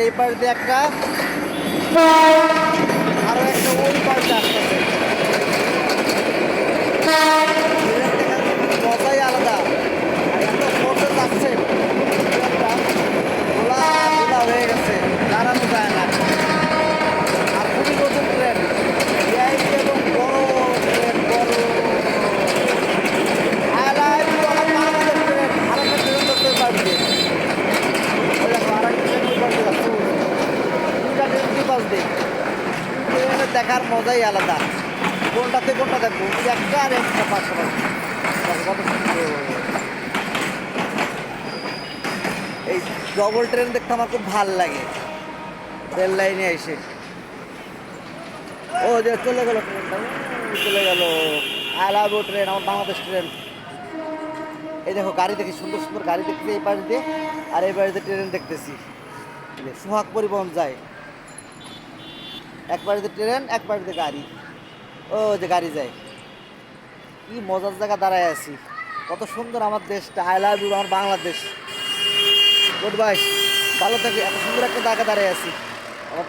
এই পাশ দিয়ে একটা আরো একটা ওই পাশ দিয়ে আসতেছে। মজাই আলাদা। আর এত ফোর্সে যাচ্ছে গোলা গোলা হয়ে গেছে, দাঁড়ানো যায় না। আর খুবই নতুন ট্রেন, ভিআইপি এবং বড় ট্রেন, বড় বাংলাদেশ ট্রেন। আরেকটা ট্রেন ধরতে পারবে, দেখো আরেকটা ট্রেন ওই পাশে যাচ্ছে। দুইটা ট্রেন দুই পাশ দিয়ে, ট্রেনের দেখার মজাই আলাদা। কোনটাতে কোনটা দেখবো, একটা আর একটা পাশাপাশি। কত সুন্দর। এই ডবল ট্রেন দেখতে আমার খুব ভাল লাগে। রেল লাইনে এসে ও যে চলে গেল ট্রেনটা, চলে গেল। আই লাভ ইউ ট্রেন, আমার বাংলাদেশ ট্রেন। এই দেখো গাড়ি দেখি, সুন্দর সুন্দর গাড়ি দেখতেছি এই পাশ দিয়ে, আর এই পাশ দিয়ে ট্রেন দেখতেছি। সোহাগ পরিবহন যায়, এক পাশ দিয়ে ট্রেন, এক পাশ দিয়ে গাড়ি। ও যে গাড়ি যায়, কি মজার জায়গা দাঁড়ায় আছি। কত সুন্দর আমার দেশটা। আই লাভ ইউ আমার বাংলাদেশ। গুড বাই, ভালো থাকি। এত সুন্দর একটা জায়গা দাঁড়ায় আছি।